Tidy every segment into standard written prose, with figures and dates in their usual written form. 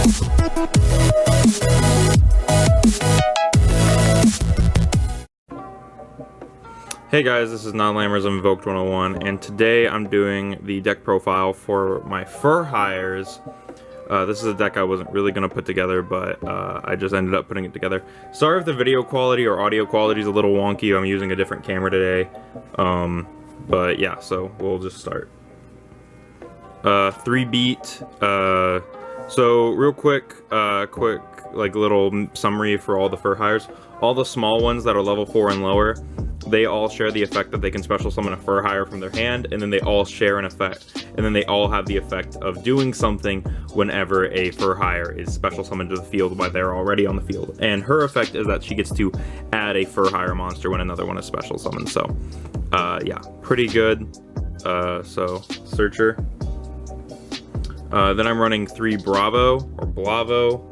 Hey guys, this is Non-Lammers of Invoked 101, and today I'm doing the deck profile for my Fur Hires. This is a deck I wasn't really going to put together, but I just ended up putting it together. Sorry if the video quality or audio quality is a little wonky. I'm using a different camera today. But yeah, so we'll just start. 3-beat. So real quick like little summary for all the Fur Hires. All the small ones that are level 4 and lower, they all share the effect that they can special summon a Fur Hire from their hand, and then they all share an effect, and then they all have the effect of doing something whenever a Fur Hire is special summoned to the field while they're already on the field. And her effect is that she gets to add a Fur Hire monster when another one is special summoned. So yeah, pretty good. So Searcher. Then I'm running 3 Bravo or Blavo.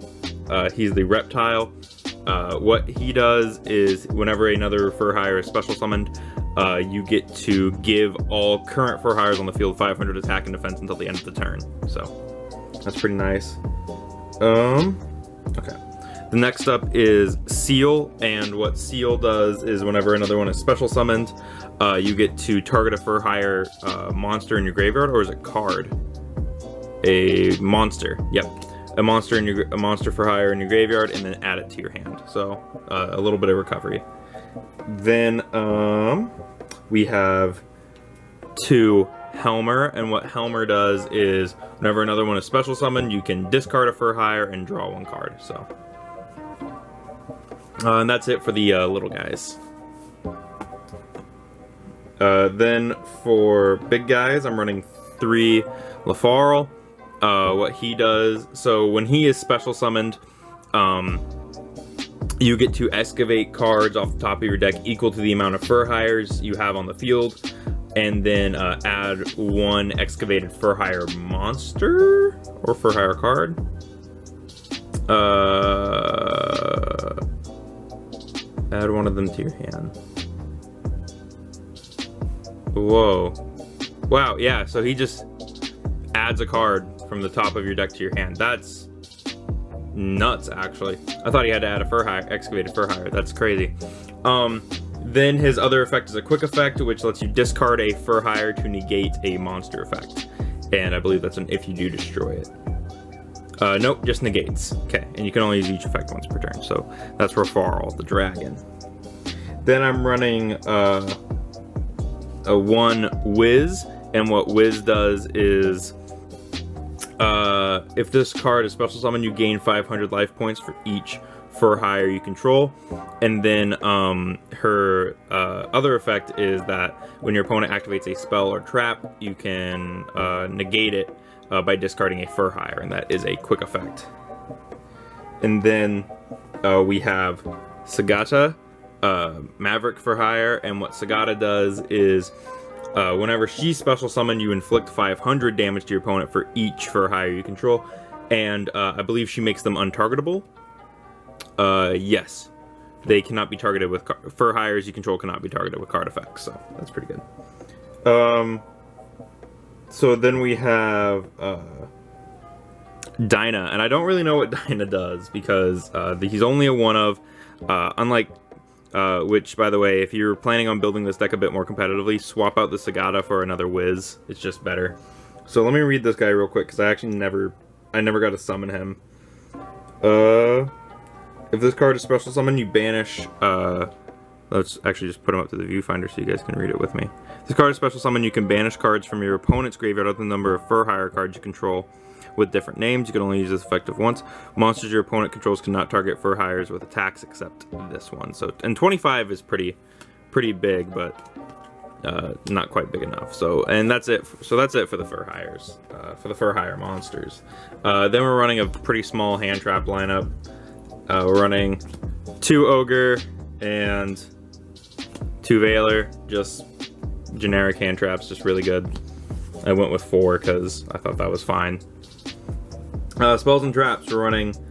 He's the reptile. What he does is whenever another Fur Hire is special summoned, you get to give all current Fur Hires on the field 500 attack and defense until the end of the turn. So that's pretty nice. Okay. The next up is Seal, and what Seal does is whenever another one is special summoned, you get to target a Fur Hire monster in your graveyard, or is it card? A monster. Yep. A monster Fur Hire in your graveyard, and then add it to your hand. So a little bit of recovery. Then we have 2 Helmer, and what Helmer does is whenever another one is special summoned, you can discard a Fur Hire and draw 1 card. So and that's it for the little guys. Then for big guys, I'm running 3 Lafarl. What he does, so when he is special summoned, you get to excavate cards off the top of your deck equal to the amount of Fur Hires you have on the field, and then add 1 excavated Fur Hire monster or Fur Hire card. Add 1 of them to your hand. Whoa. Wow, yeah, so he just adds a card from the top of your deck to your hand. That's nuts, actually. I thought he had to add a Fur Hire, excavated Fur Hire. That's crazy. Then his other effect is a quick effect, which lets you discard a Fur Hire to negate a monster effect. And I believe that's an if you do destroy it. Nope, just negates. Okay, and you can only use each effect once per turn. So that's Lafarl, the dragon. Then I'm running a 1 Wiz, and what Wiz does is if this card is special summon, you gain 500 life points for each Fur Hire you control. And then her other effect is that when your opponent activates a spell or trap, you can negate it by discarding a Fur Hire, and that is a quick effect. And then we have Sagata, Maverick Fur Hire, and what Sagata does is whenever she's special summoned, you inflict 500 damage to your opponent for each Fur Hire you control, and I believe she makes them untargetable. Yes, they cannot be targeted with Fur Hires you control cannot be targeted with card effects, so that's pretty good. So then we have Dinah, and I don't really know what Dinah does because he's only a 1 of, unlike which, by the way, if you're planning on building this deck a bit more competitively, swap out the Sagata for another Wiz. It's just better. So let me read this guy real quick, because I actually never got to summon him. If this card is special summon, you banish... let's actually just put him up to the viewfinder so you guys can read it with me. If this card is special summon, you can banish cards from your opponent's graveyard up to the number of Fur Hire cards you control with different names. You can only use this effect once. Monsters your opponent controls cannot target Fur Hires with attacks except this one. So, and 25 is pretty big, but not quite big enough. So, and that's it. So that's it for the Fur Hires, for the Fur Hire monsters. Then we're running a pretty small hand trap lineup. We're running 2 Ogre and 2 Veiler, just generic hand traps, just really good. I went with 4 because I thought that was fine. Spells and traps, we're running 3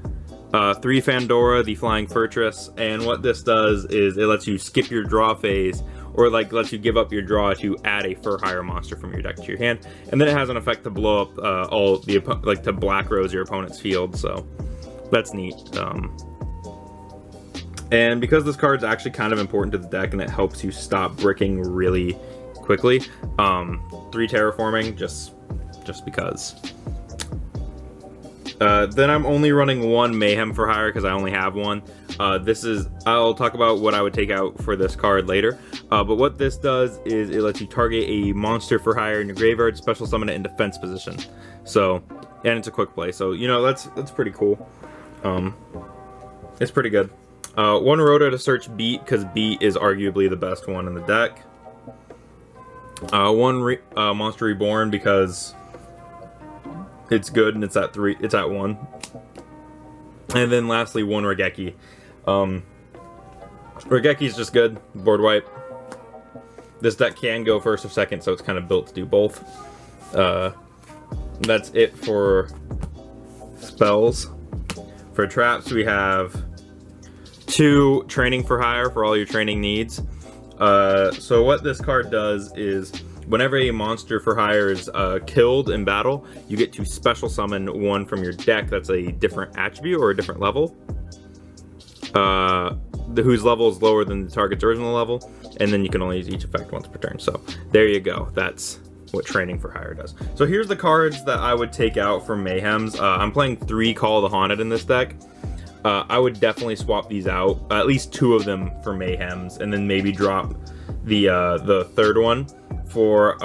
Fandora, the Flying Fortress, and what this does is it lets you skip your draw phase or like lets you give up your draw to add a Fur Hire monster from your deck to your hand. And then it has an effect to blow up all the like to black rose your opponent's field, so that's neat. And because this card's actually kind of important to the deck and it helps you stop bricking really quickly, 3 terraforming just because. Then I'm only running 1 Mayhem for Hire because I only have one. I'll talk about what I would take out for this card later. But what this does is it lets you target a monster for hire in your graveyard, special summon it in defense position. So, and it's a quick play. So, you know, that's pretty cool. It's pretty good. 1 Rhoda to search Beat, because Beat is arguably the best one in the deck. 1 Monster Reborn, because it's good and it's at 3. It's at 1. And then lastly, 1 Raigeki. Raigeki's just good. Board wipe. This deck can go first or second, so it's kind of built to do both. That's it for spells. For traps, we have 2 Training for Hire for all your training needs. So what this card does is, whenever a monster for hire is killed in battle, you get to special summon 1 from your deck that's a different attribute or a different level, whose level is lower than the target's original level, and then you can only use each effect once per turn. So there you go. That's what Training for Hire does. So here's the cards that I would take out from Mayhems. I'm playing 3 Call of the Haunted in this deck. I would definitely swap these out, at least 2 of them for Mayhems, and then maybe drop the 3rd one for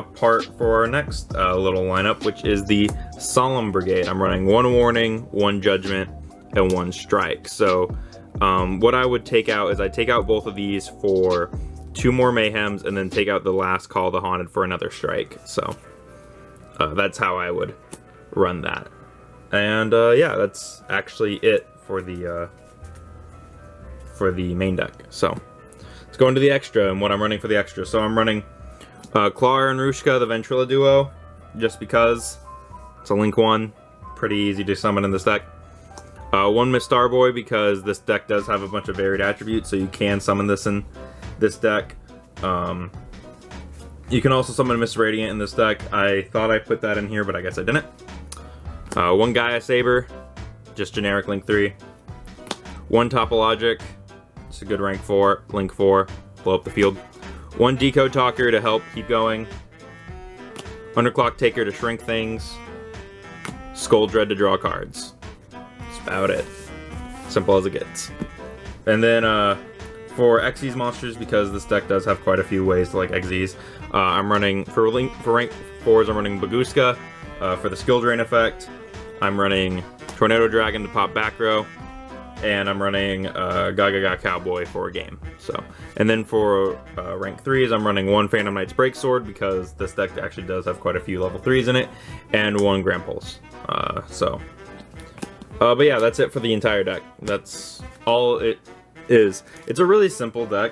our next little lineup, which is the Solemn Brigade. I'm running 1 Warning, 1 Judgment, and 1 Strike. So what I would take out is I'd take out both of these for 2 more Mayhems, and then take out the last Call of the Haunted for another Strike. So that's how I would run that. And yeah, that's actually it for the main deck. So let's go into the extra and what I'm running for the extra. So I'm running Claw and Rushka, the Ventrilla duo, just because it's a link 1, pretty easy to summon in this deck. 1 Miss Starboy, because this deck does have a bunch of varied attributes, so you can summon this in this deck. You can also summon Miss Radiant in this deck. I thought I put that in here, but I guess I didn't. 1 Gaia Saber, just generic link 3. 1 Topologic, it's a good rank 4, link 4, blow up the field. 1 Decode Talker to help keep going. Underclock Taker to shrink things. Skull Dread to draw cards. That's about it. Simple as it gets. And then for Xyz monsters, because this deck does have quite a few ways to like Xyz, I'm running for rank 4s. I'm running Baguska for the skill drain effect. I'm running Tornado Dragon to pop back row. And I'm running Gaga Cowboy for a game. So, and then for rank 3s, I'm running 1 Phantom Knight's Breaksword, because this deck actually does have quite a few level 3s in it, and 1 Grampulse. But yeah, that's it for the entire deck. That's all it is. It's a really simple deck.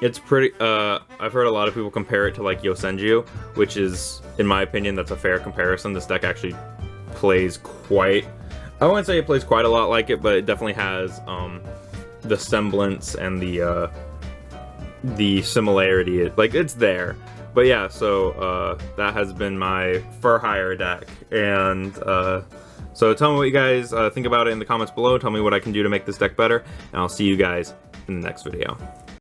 It's pretty. I've heard a lot of people compare it to like Yosenju, which is, in my opinion, that's a fair comparison. This deck actually plays quite. I wouldn't say it plays quite a lot like it, but it definitely has the semblance and the similarity. Like, it's there. But yeah, so that has been my Fur Hire deck. And so tell me what you guys think about it in the comments below. Tell me what I can do to make this deck better. And I'll see you guys in the next video.